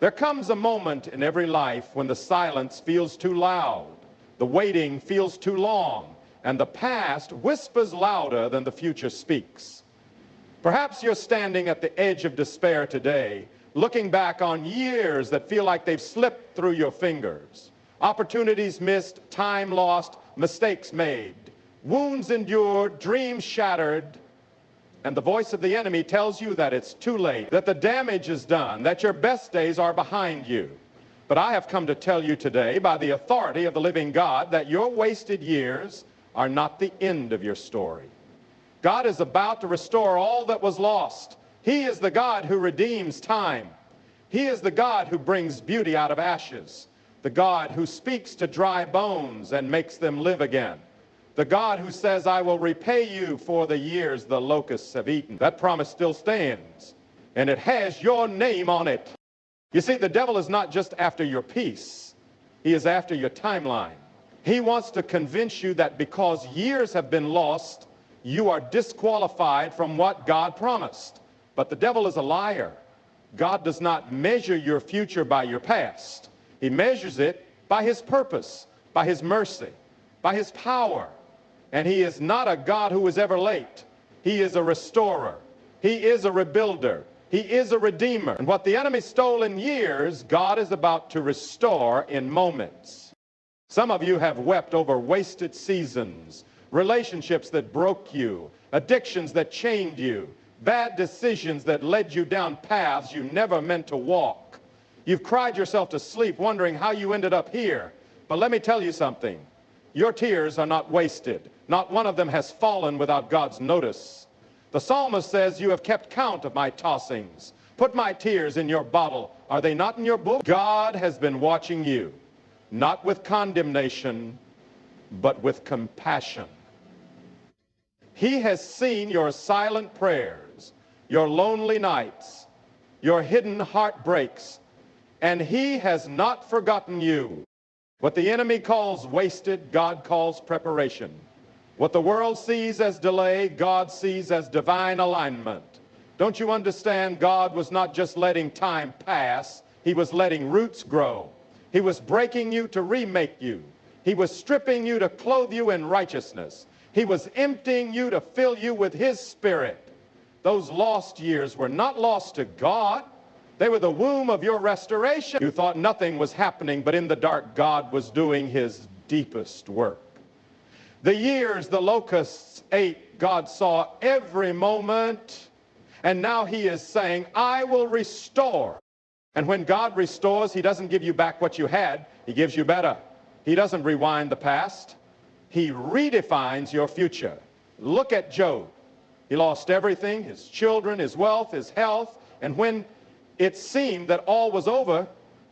There comes a moment in every life when the silence feels too loud, the waiting feels too long, and the past whispers louder than the future speaks. Perhaps you're standing at the edge of despair today, looking back on years that feel like they've slipped through your fingers. Opportunities missed, time lost, mistakes made, wounds endured, dreams shattered, and the voice of the enemy tells you that it's too late, that the damage is done, that your best days are behind you. But I have come to tell you today, by the authority of the living God, that your wasted years are not the end of your story. God is about to restore all that was lost. He is the God who redeems time. He is the God who brings beauty out of ashes, the God who speaks to dry bones and makes them live again, the God who says, I will repay you for the years the locusts have eaten. That promise still stands, and it has your name on it. You see, the devil is not just after your peace. He is after your timeline. He wants to convince you that because years have been lost, you are disqualified from what God promised. But the devil is a liar. God does not measure your future by your past. He measures it by his purpose, by his mercy, by his power. And he is not a God who is ever late. He is a restorer. He is a rebuilder. He is a redeemer. And what the enemy stole in years, God is about to restore in moments. Some of you have wept over wasted seasons, relationships that broke you, addictions that chained you, bad decisions that led you down paths you never meant to walk. You've cried yourself to sleep wondering how you ended up here. But let me tell you something. Your tears are not wasted. Not one of them has fallen without God's notice. The psalmist says, you have kept count of my tossings. Put my tears in your bottle. Are they not in your book? God has been watching you, not with condemnation, but with compassion. He has seen your silent prayers, your lonely nights, your hidden heartbreaks, and he has not forgotten you. What the enemy calls wasted, God calls preparation. What the world sees as delay, God sees as divine alignment. Don't you understand? God was not just letting time pass. He was letting roots grow. He was breaking you to remake you. He was stripping you to clothe you in righteousness. He was emptying you to fill you with his spirit. Those lost years were not lost to God. They were the womb of your restoration. You thought nothing was happening, but in the dark, God was doing his deepest work. The years the locusts ate, God saw every moment, and now he is saying, I will restore. And when God restores, he doesn't give you back what you had, he gives you better. He doesn't rewind the past. He redefines your future. Look at Job. He lost everything, his children, his wealth, his health, and when it seemed that all was over,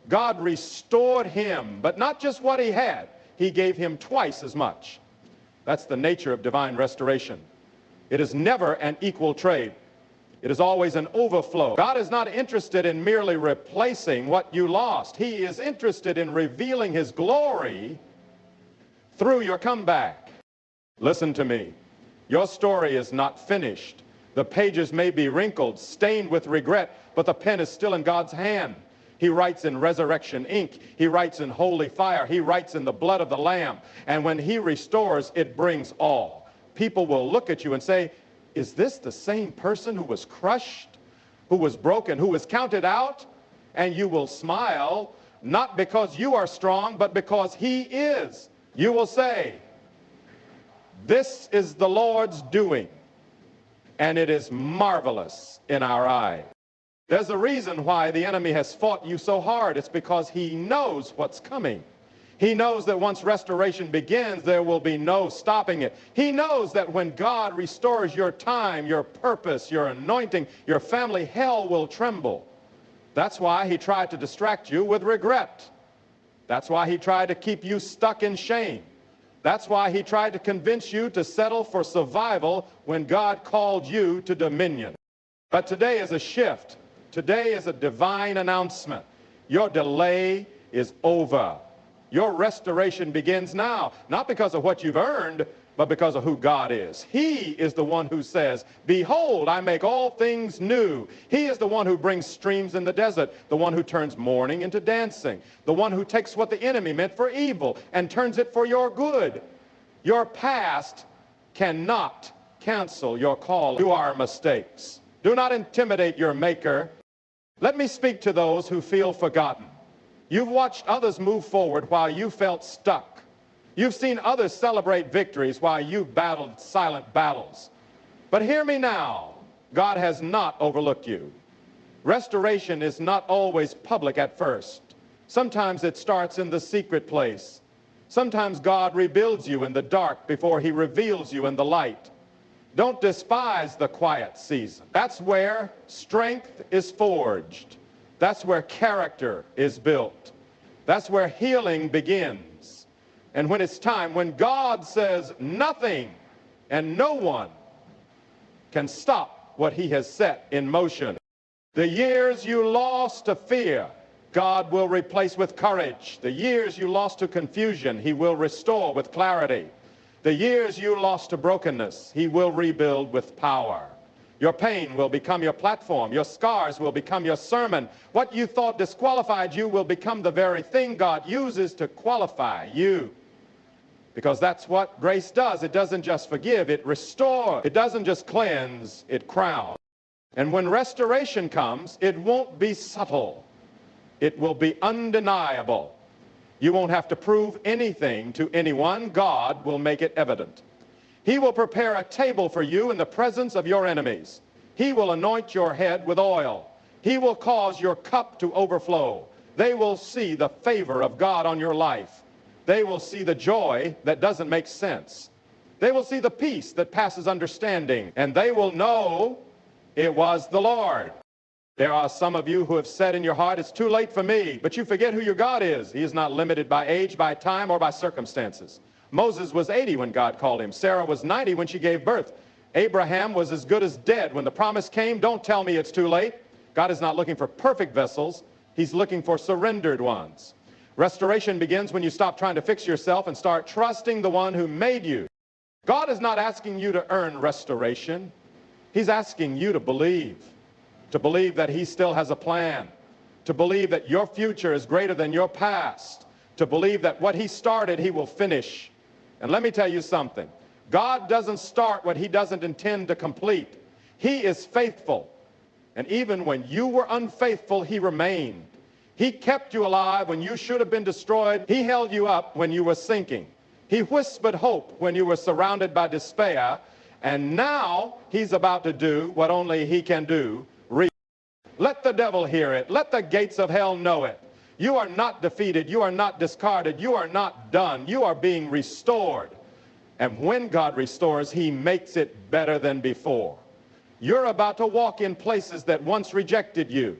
God restored him, but not just what he had. He gave him twice as much. That's the nature of divine restoration. It is never an equal trade. It is always an overflow. God is not interested in merely replacing what you lost. He is interested in revealing his glory through your comeback. Listen to me. Your story is not finished. The pages may be wrinkled, stained with regret, but the pen is still in God's hand. He writes in resurrection ink. He writes in holy fire. He writes in the blood of the Lamb. And when he restores, it brings all. People will look at you and say, is this the same person who was crushed, who was broken, who was counted out? And you will smile, not because you are strong, but because he is. You will say, this is the Lord's doing, and it is marvelous in our eyes. There's a reason why the enemy has fought you so hard. It's because he knows what's coming. He knows that once restoration begins, there will be no stopping it. He knows that when God restores your time, your purpose, your anointing, your family, hell will tremble. That's why he tried to distract you with regret. That's why he tried to keep you stuck in shame. That's why he tried to convince you to settle for survival when God called you to dominion. But today is a shift. Today is a divine announcement. Your delay is over. Your restoration begins now, not because of what you've earned, but because of who God is. He is the one who says, behold, I make all things new. He is the one who brings streams in the desert, the one who turns mourning into dancing, the one who takes what the enemy meant for evil and turns it for your good. Your past cannot cancel your call to our mistakes. Do not intimidate your maker. Let me speak to those who feel forgotten. You've watched others move forward while you felt stuck. You've seen others celebrate victories while you battled silent battles. But hear me now, God has not overlooked you. Restoration is not always public at first. Sometimes it starts in the secret place. Sometimes God rebuilds you in the dark before he reveals you in the light. Don't despise the quiet season. That's where strength is forged. That's where character is built. That's where healing begins. And when it's time, when God says nothing and no one can stop what he has set in motion. The years you lost to fear, God will replace with courage. The years you lost to confusion, he will restore with clarity. The years you lost to brokenness, he will rebuild with power. Your pain will become your platform. Your scars will become your sermon. What you thought disqualified you will become the very thing God uses to qualify you. Because that's what grace does. It doesn't just forgive, it restores. It doesn't just cleanse, it crowns. And when restoration comes, it won't be subtle. It will be undeniable. You won't have to prove anything to anyone. God will make it evident. He will prepare a table for you in the presence of your enemies. He will anoint your head with oil. He will cause your cup to overflow. They will see the favor of God on your life. They will see the joy that doesn't make sense. They will see the peace that passes understanding. And they will know it was the Lord. There are some of you who have said in your heart, it's too late for me. But you forget who your God is. He is not limited by age, by time, or by circumstances. Moses was 80 when God called him. Sarah was 90 when she gave birth. Abraham was as good as dead. When the promise came, don't tell me it's too late. God is not looking for perfect vessels. He's looking for surrendered ones. Restoration begins when you stop trying to fix yourself and start trusting the one who made you. God is not asking you to earn restoration. He's asking you to believe that he still has a plan, to believe that your future is greater than your past, to believe that what he started, he will finish. And let me tell you something. God doesn't start what he doesn't intend to complete. He is faithful. And even when you were unfaithful, he remained. He kept you alive when you should have been destroyed. He held you up when you were sinking. He whispered hope when you were surrounded by despair. And now he's about to do what only he can do. Let the devil hear it. Let the gates of hell know it. You are not defeated. You are not discarded. You are not done. You are being restored. And when God restores, he makes it better than before. You're about to walk in places that once rejected you.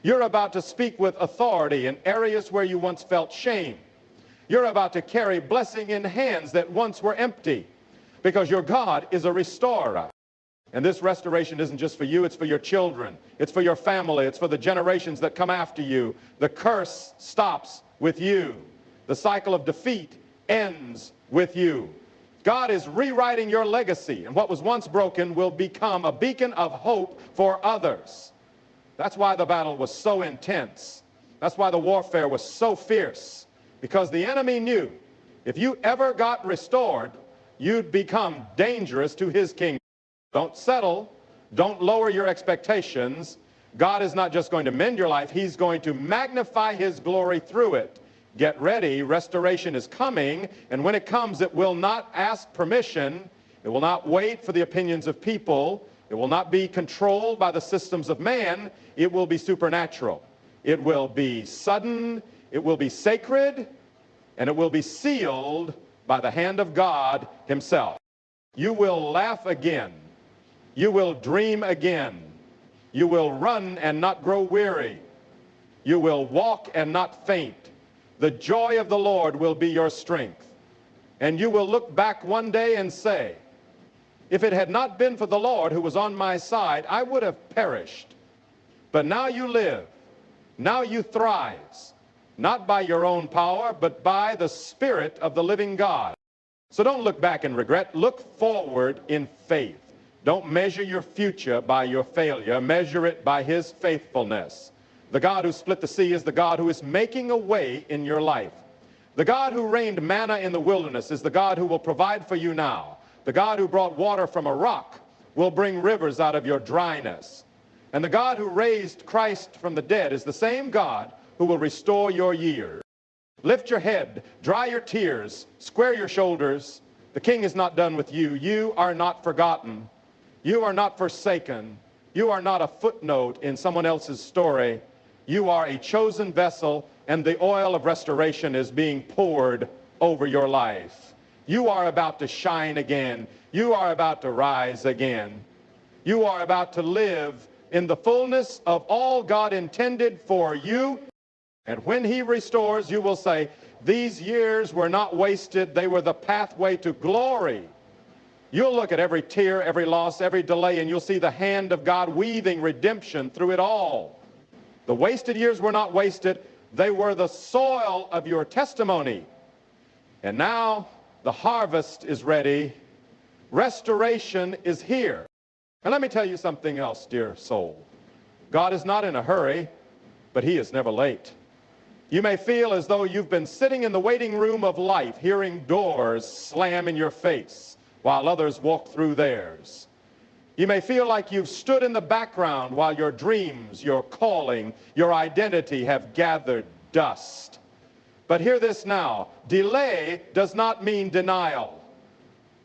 You're about to speak with authority in areas where you once felt shame. You're about to carry blessing in hands that once were empty, because your God is a restorer. And this restoration isn't just for you, it's for your children. It's for your family. It's for the generations that come after you. The curse stops with you. The cycle of defeat ends with you. God is rewriting your legacy, and what was once broken will become a beacon of hope for others. That's why the battle was so intense. That's why the warfare was so fierce, because the enemy knew if you ever got restored, you'd become dangerous to his kingdom. Don't settle. Don't lower your expectations. God is not just going to mend your life. He's going to magnify his glory through it. Get ready. Restoration is coming. And when it comes, it will not ask permission. It will not wait for the opinions of people. It will not be controlled by the systems of man. It will be supernatural. It will be sudden. It will be sacred. And it will be sealed by the hand of God himself. You will laugh again. You will dream again. You will run and not grow weary. You will walk and not faint. The joy of the Lord will be your strength. And you will look back one day and say, if it had not been for the Lord who was on my side, I would have perished. But now you live. Now you thrive. Not by your own power, but by the Spirit of the living God. So don't look back in regret. Look forward in faith. Don't measure your future by your failure. Measure it by his faithfulness. The God who split the sea is the God who is making a way in your life. The God who rained manna in the wilderness is the God who will provide for you now. The God who brought water from a rock will bring rivers out of your dryness. And the God who raised Christ from the dead is the same God who will restore your years. Lift your head, dry your tears, square your shoulders. The King is not done with you. You are not forgotten. You are not forsaken. You are not a footnote in someone else's story. You are a chosen vessel, and the oil of restoration is being poured over your life. You are about to shine again. You are about to rise again. You are about to live in the fullness of all God intended for you. And when he restores, you will say, these years were not wasted. They were the pathway to glory. You'll look at every tear, every loss, every delay, and you'll see the hand of God weaving redemption through it all. The wasted years were not wasted. They were the soil of your testimony. And now the harvest is ready. Restoration is here. And let me tell you something else, dear soul. God is not in a hurry, but he is never late. You may feel as though you've been sitting in the waiting room of life, hearing doors slam in your face while others walk through theirs. You may feel like you've stood in the background while your dreams, your calling, your identity have gathered dust. But hear this now. Delay does not mean denial.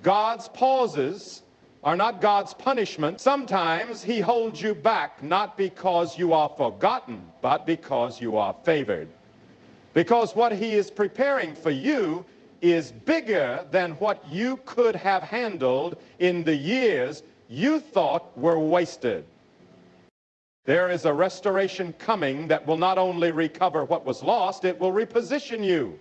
God's pauses are not God's punishment. Sometimes he holds you back, not because you are forgotten, but because you are favored. Because what he is preparing for you is bigger than what you could have handled in the years you thought were wasted. There is a restoration coming that will not only recover what was lost, it will reposition you.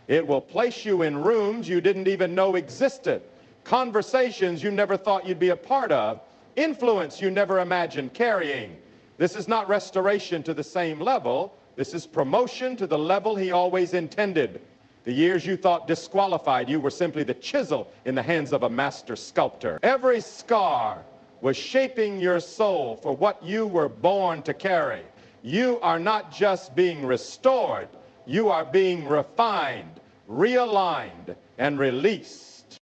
It will place you in rooms you didn't even know existed, conversations you never thought you'd be a part of, influence you never imagined carrying. This is not restoration to the same level. This is promotion to the level he always intended. The years you thought disqualified you were simply the chisel in the hands of a master sculptor. Every scar was shaping your soul for what you were born to carry. You are not just being restored, you are being refined, realigned, and released.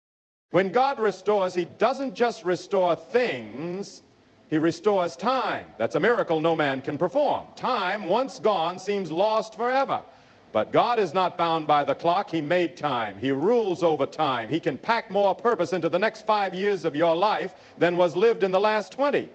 When God restores, he doesn't just restore things, he restores time. That's a miracle no man can perform. Time, once gone, seems lost forever. But God is not bound by the clock. He made time. He rules over time. He can pack more purpose into the next 5 years of your life than was lived in the last 20.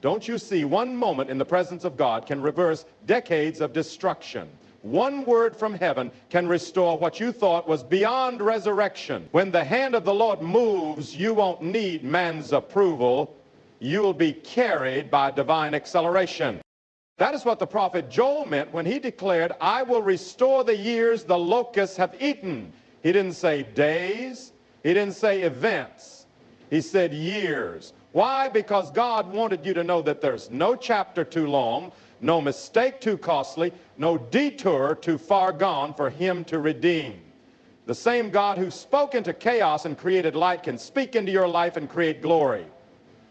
Don't you see, one moment in the presence of God can reverse decades of destruction. One word from heaven can restore what you thought was beyond resurrection. When the hand of the Lord moves, you won't need man's approval. You'll be carried by divine acceleration. That is what the prophet Joel meant when he declared, I will restore the years the locusts have eaten. He didn't say days. He didn't say events. He said years. Why? Because God wanted you to know that there's no chapter too long, no mistake too costly, no detour too far gone for him to redeem. The same God who spoke into chaos and created light can speak into your life and create glory.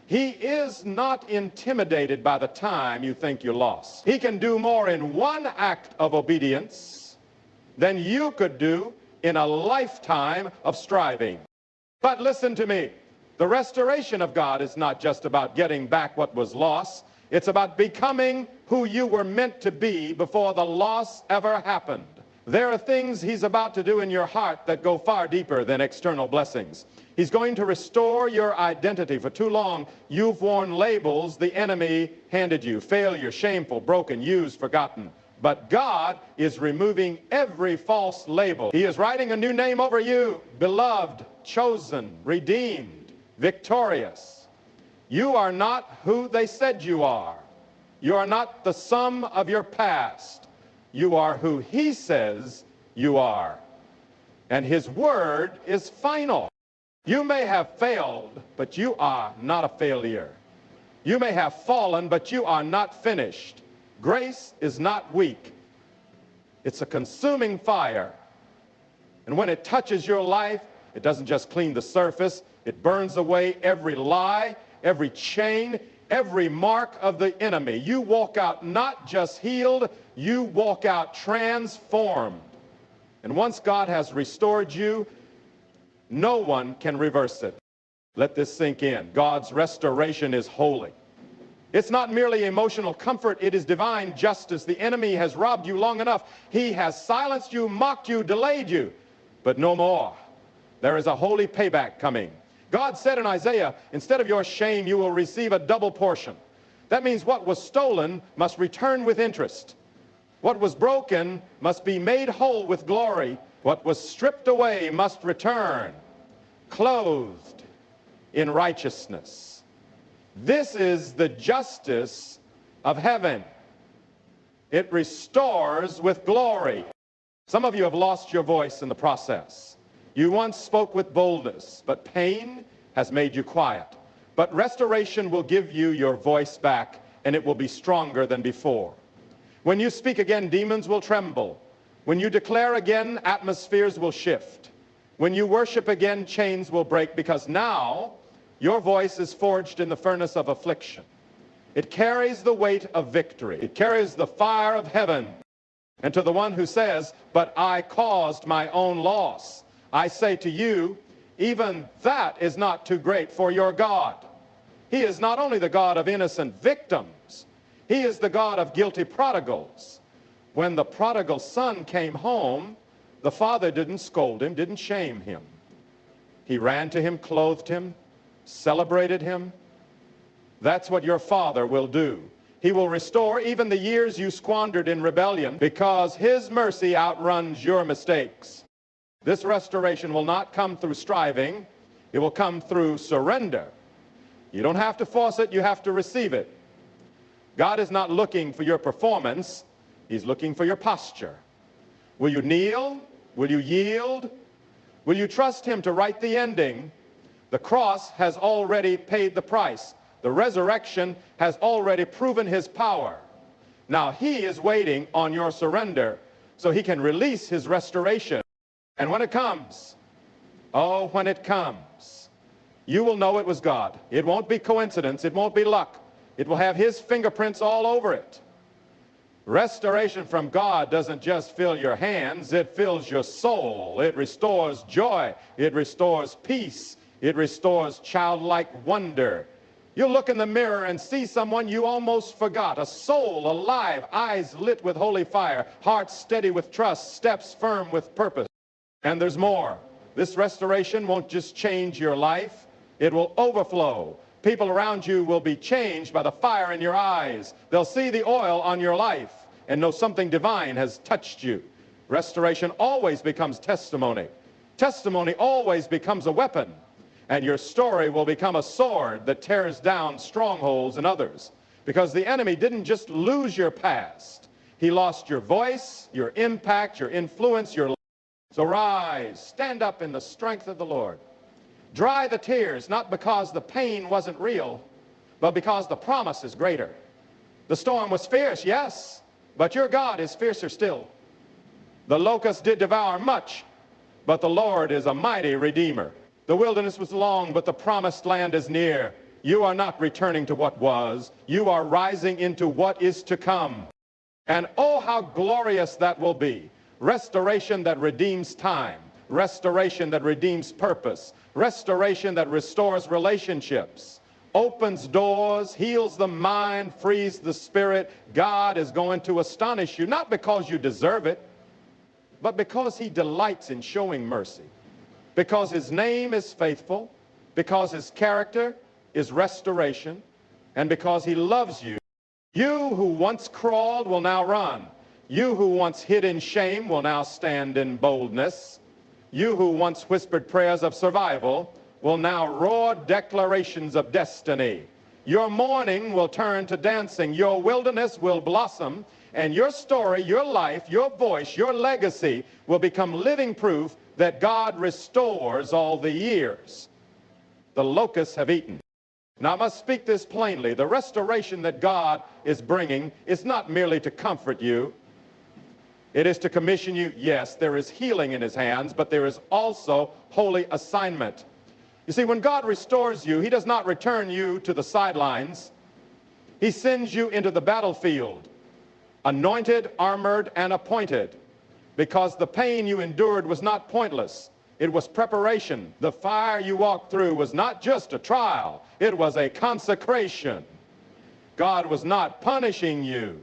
He is not intimidated by the time you think you lost. He can do more in one act of obedience than you could do in a lifetime of striving. But listen to me. The restoration of God is not just about getting back what was lost. It's about becoming who you were meant to be before the loss ever happened. There are things he's about to do in your heart that go far deeper than external blessings. He's going to restore your identity. For too long, you've worn labels the enemy handed you. Failure, shameful, broken, used, forgotten. But God is removing every false label. He is writing a new name over you. Beloved, chosen, redeemed, victorious. You are not who they said you are. You are not the sum of your past. You are who he says you are. And his word is final. You may have failed, but you are not a failure. You may have fallen, but you are not finished. Grace is not weak. It's a consuming fire. And when it touches your life, It doesn't just clean the surface. It burns away every lie, every chain, every mark of the enemy. You walk out not just healed, you walk out transformed. And once God has restored you, no one can reverse it. Let this sink in. God's restoration is holy. It's not merely emotional comfort, it is divine justice. The enemy has robbed you long enough. He has silenced you, mocked you, delayed you, but no more. There is a holy payback coming. God said in Isaiah, instead of your shame, you will receive a double portion. That means what was stolen must return with interest. What was broken must be made whole with glory. What was stripped away must return, clothed in righteousness. This is the justice of heaven. It restores with glory. Some of you have lost your voice in the process. You once spoke with boldness, but pain has made you quiet. But restoration will give you your voice back, and it will be stronger than before. When you speak again, demons will tremble. When you declare again, atmospheres will shift. When you worship again, chains will break, because now your voice is forged in the furnace of affliction. It carries the weight of victory. It carries the fire of heaven. And to the one who says, but I caused my own loss, I say to you, even that is not too great for your God. He is not only the God of innocent victims, he is the God of guilty prodigals. When the prodigal son came home, the father didn't scold him, didn't shame him. He ran to him, clothed him, celebrated him. That's what your Father will do. He will restore even the years you squandered in rebellion, because his mercy outruns your mistakes. This restoration will not come through striving. It will come through surrender. You don't have to force it, you have to receive it. God is not looking for your performance, he's looking for your posture. Will you kneel? Will you yield? Will you trust him to write the ending? The cross has already paid the price. The resurrection has already proven his power. Now he is waiting on your surrender so he can release his restoration. And when it comes, oh, when it comes, you will know it was God. It won't be coincidence. It won't be luck. It will have his fingerprints all over it. Restoration from God doesn't just fill your hands, it fills your soul. It restores joy. It restores peace. It restores childlike wonder. You'll look in the mirror and see someone you almost forgot, a soul alive, eyes lit with holy fire, heart steady with trust, steps firm with purpose. And there's more. This restoration won't just change your life, it will overflow. People around you will be changed by the fire in your eyes. They'll see the oil on your life and know something divine has touched you. Restoration always becomes testimony. Testimony always becomes a weapon. And your story will become a sword that tears down strongholds in others. Because the enemy didn't just lose your past. He lost your voice, your impact, your influence, your life. So rise, stand up in the strength of the Lord. Dry the tears, not because the pain wasn't real, but because the promise is greater. The storm was fierce, yes, but your God is fiercer still. The locust did devour much, but the Lord is a mighty redeemer. The wilderness was long, but the promised land is near. You are not returning to what was. You are rising into what is to come. And oh, how glorious that will be. Restoration that redeems time. Restoration that redeems purpose. Restoration that restores relationships. Opens doors, heals the mind, frees the spirit. God is going to astonish you, not because you deserve it, but because he delights in showing mercy. Because his name is faithful, because his character is restoration, and because he loves you. You who once crawled will now run. You who once hid in shame will now stand in boldness. You who once whispered prayers of survival will now roar declarations of destiny. Your mourning will turn to dancing. Your wilderness will blossom. And your story, your life, your voice, your legacy will become living proof that God restores all the years the locusts have eaten. Now I must speak this plainly. The restoration that God is bringing is not merely to comfort you. It is to commission you. Yes, there is healing in his hands, but there is also holy assignment. You see, when God restores you, he does not return you to the sidelines. He sends you into the battlefield, anointed, armored, and appointed, because the pain you endured was not pointless. It was preparation. The fire you walked through was not just a trial. It was a consecration. God was not punishing you.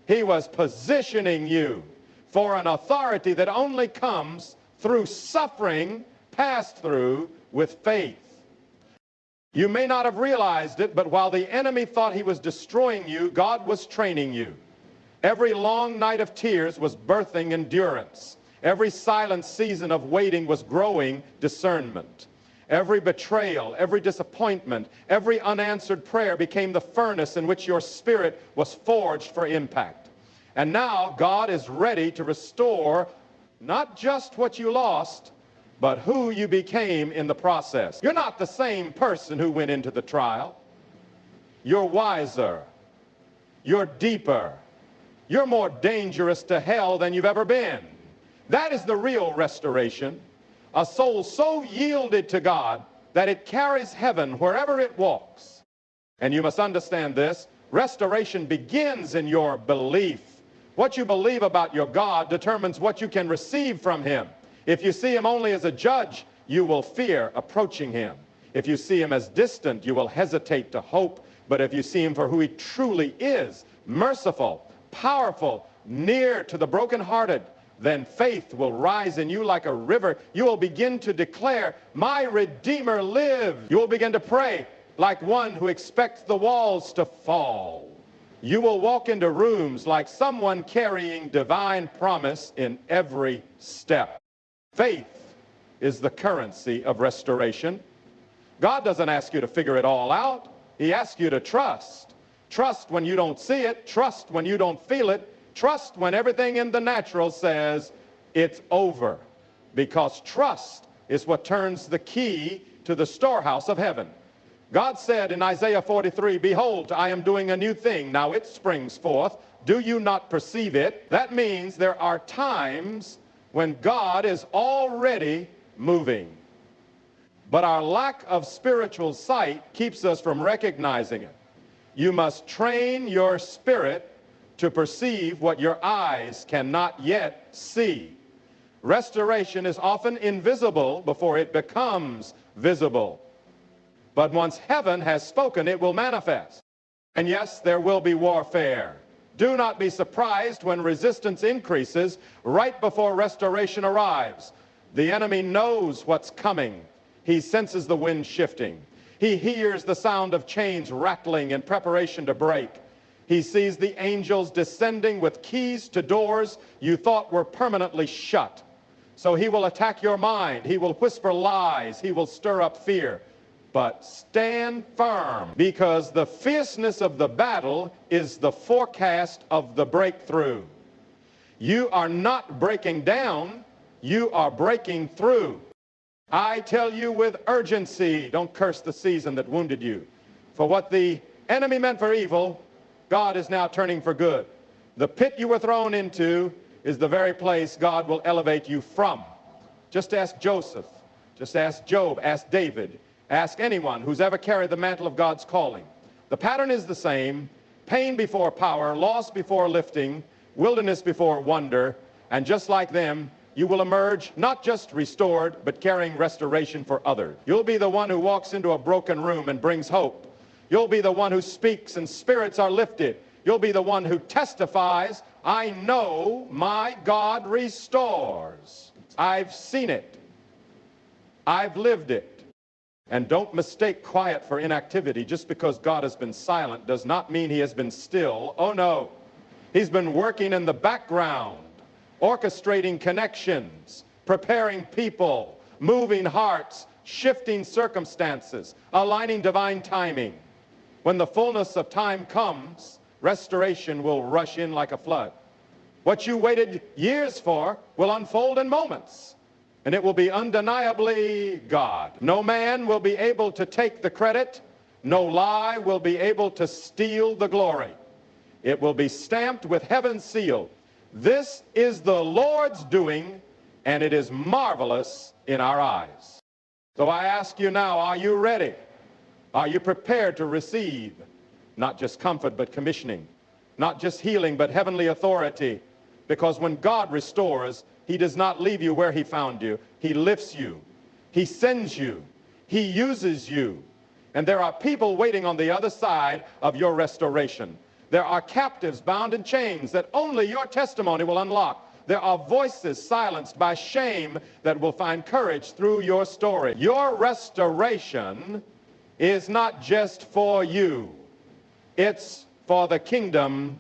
He was positioning you for an authority that only comes through suffering passed through with faith. You may not have realized it, but while the enemy thought he was destroying you, God was training you. Every long night of tears was birthing endurance. Every silent season of waiting was growing discernment. Every betrayal, every disappointment, every unanswered prayer became the furnace in which your spirit was forged for impact. And now God is ready to restore not just what you lost, but who you became in the process. You're not the same person who went into the trial. You're wiser. You're deeper. You're more dangerous to hell than you've ever been. That is the real restoration. A soul so yielded to God that it carries heaven wherever it walks. And you must understand this. Restoration begins in your belief. What you believe about your God determines what you can receive from him. If you see him only as a judge, you will fear approaching him. If you see him as distant, you will hesitate to hope. But if you see him for who he truly is, merciful, powerful, near to the brokenhearted, then faith will rise in you like a river. You will begin to declare, my Redeemer lives. You will begin to pray like one who expects the walls to fall. You will walk into rooms like someone carrying divine promise in every step. Faith is the currency of restoration. God doesn't ask you to figure it all out. He asks you to trust. Trust when you don't see it. Trust when you don't feel it. Trust when everything in the natural says it's over. Because trust is what turns the key to the storehouse of heaven. God said in Isaiah 43, behold, I am doing a new thing. Now it springs forth. Do you not perceive it? That means there are times when God is already moving. But our lack of spiritual sight keeps us from recognizing it. You must train your spirit to perceive what your eyes cannot yet see. Restoration is often invisible before it becomes visible. But once heaven has spoken, it will manifest. And yes, there will be warfare. Do not be surprised when resistance increases right before restoration arrives. The enemy knows what's coming. He senses the wind shifting. He hears the sound of chains rattling in preparation to break. He sees the angels descending with keys to doors you thought were permanently shut. So he will attack your mind. He will whisper lies. He will stir up fear. But stand firm, because the fierceness of the battle is the forecast of the breakthrough. You are not breaking down. You are breaking through. I tell you with urgency, don't curse the season that wounded you. For what the enemy meant for evil, God is now turning for good. The pit you were thrown into is the very place God will elevate you from. Just ask Joseph. Just ask Job. Ask David. Ask anyone who's ever carried the mantle of God's calling. The pattern is the same. Pain before power, loss before lifting, wilderness before wonder. And just like them, you will emerge not just restored, but carrying restoration for others. You'll be the one who walks into a broken room and brings hope. You'll be the one who speaks and spirits are lifted. You'll be the one who testifies, I know my God restores. I've seen it. I've lived it. And don't mistake quiet for inactivity. Just because God has been silent does not mean he has been still. Oh no. He's been working in the background, orchestrating connections, preparing people, moving hearts, shifting circumstances, aligning divine timing. When the fullness of time comes, restoration will rush in like a flood. What you waited years for will unfold in moments. And it will be undeniably God. No man will be able to take the credit. No lie will be able to steal the glory. It will be stamped with heaven's seal. This is the Lord's doing, and it is marvelous in our eyes. So I ask you now, are you ready? Are you prepared to receive not just comfort, but commissioning? Not just healing, but heavenly authority? Because when God restores, he does not leave you where he found you. He lifts you. He sends you. He uses you. And there are people waiting on the other side of your restoration. There are captives bound in chains that only your testimony will unlock. There are voices silenced by shame that will find courage through your story. Your restoration is not just for you. It's for the kingdom.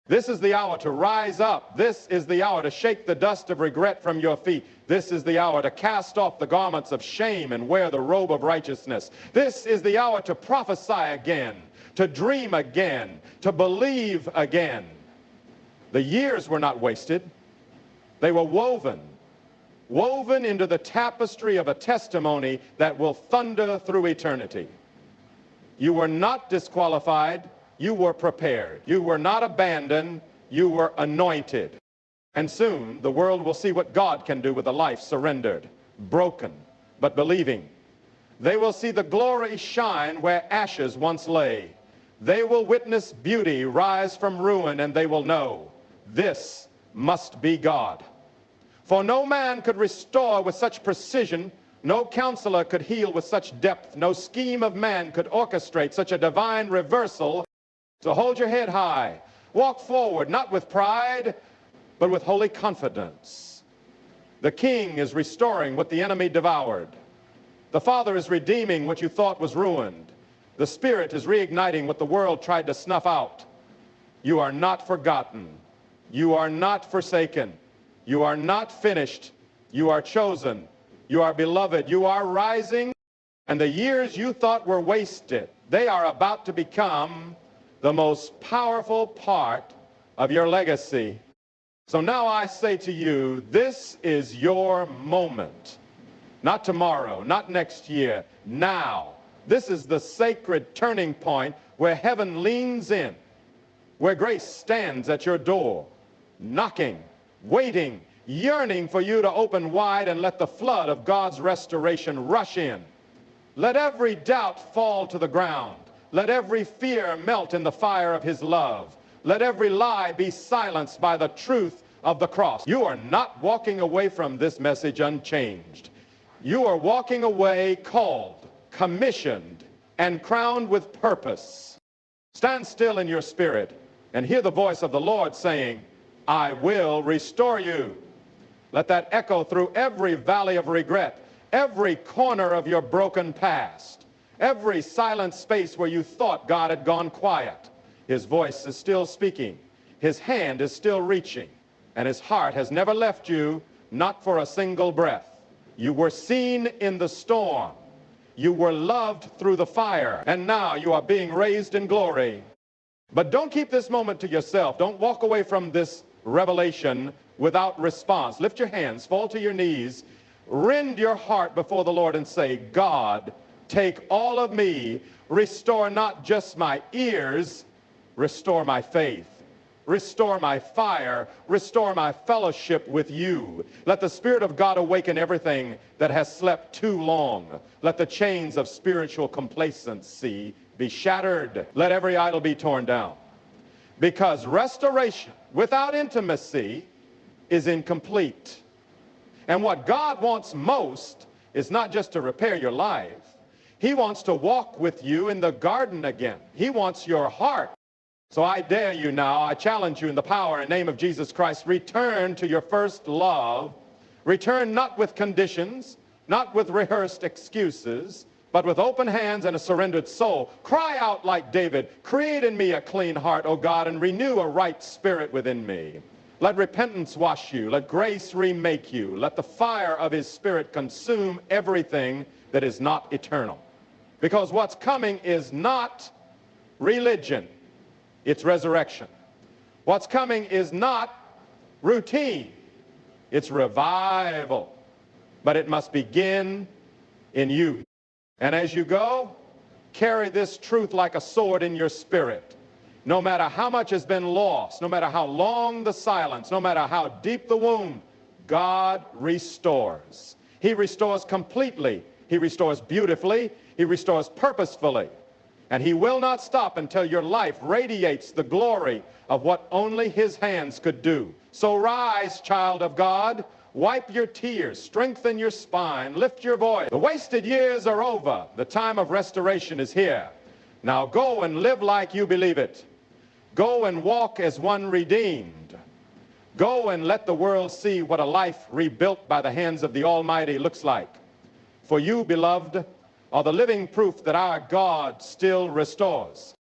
This is the hour to rise up. This is the hour to shake the dust of regret from your feet. This is the hour to cast off the garments of shame and wear the robe of righteousness. This is the hour to prophesy again, to dream again, to believe again. The years were not wasted. They were woven into the tapestry of a testimony that will thunder through eternity. You were not disqualified. You were prepared. You were not abandoned. You were anointed. And soon the world will see what God can do with a life surrendered, broken, but believing. They will see the glory shine where ashes once lay. They will witness beauty rise from ruin, and they will know this must be God. For no man could restore with such precision. No counselor could heal with such depth. No scheme of man could orchestrate such a divine reversal. So hold your head high. Walk forward, not with pride, but with holy confidence. The King is restoring what the enemy devoured. The Father is redeeming what you thought was ruined. The Spirit is reigniting what the world tried to snuff out. You are not forgotten. You are not forsaken. You are not finished. You are chosen. You are beloved. You are rising. And the years you thought were wasted, they are about to become the most powerful part of your legacy. So now I say to you, this is your moment. Not tomorrow, not next year, now. This is the sacred turning point where heaven leans in, where grace stands at your door, knocking, waiting, yearning for you to open wide and let the flood of God's restoration rush in. Let every doubt fall to the ground. Let every fear melt in the fire of his love. Let every lie be silenced by the truth of the cross. You are not walking away from this message unchanged. You are walking away called, commissioned, and crowned with purpose. Stand still in your spirit and hear the voice of the Lord saying, I will restore you. Let that echo through every valley of regret, every corner of your broken past, every silent space where you thought God had gone quiet. His voice is still speaking. His hand is still reaching. And his heart has never left you, not for a single breath. You were seen in the storm. You were loved through the fire. And now you are being raised in glory. But don't keep this moment to yourself. Don't walk away from this revelation without response. Lift your hands, fall to your knees, rend your heart before the Lord and say, God, take all of me, restore not just my ears, restore my faith, restore my fire, restore my fellowship with you. Let the Spirit of God awaken everything that has slept too long. Let the chains of spiritual complacency be shattered. Let every idol be torn down. Because restoration without intimacy is incomplete. And what God wants most is not just to repair your life. He wants to walk with you in the garden again. He wants your heart. So I dare you now, I challenge you in the power and name of Jesus Christ, return to your first love. Return not with conditions, not with rehearsed excuses, but with open hands and a surrendered soul. Cry out like David, create in me a clean heart, O God, and renew a right spirit within me. Let repentance wash you. Let grace remake you. Let the fire of his Spirit consume everything that is not eternal. Because what's coming is not religion. It's resurrection. What's coming is not routine. It's revival. But it must begin in you. And as you go, carry this truth like a sword in your spirit. No matter how much has been lost, no matter how long the silence, no matter how deep the wound, God restores. He restores completely. He restores beautifully. He restores purposefully. And he will not stop until your life radiates the glory of what only his hands could do. So rise, child of God. Wipe your tears. Strengthen your spine. Lift your voice. The wasted years are over. The time of restoration is here. Now go and live like you believe it. Go and walk as one redeemed. Go and let the world see what a life rebuilt by the hands of the Almighty looks like. For you, beloved, are the living proof that our God still restores.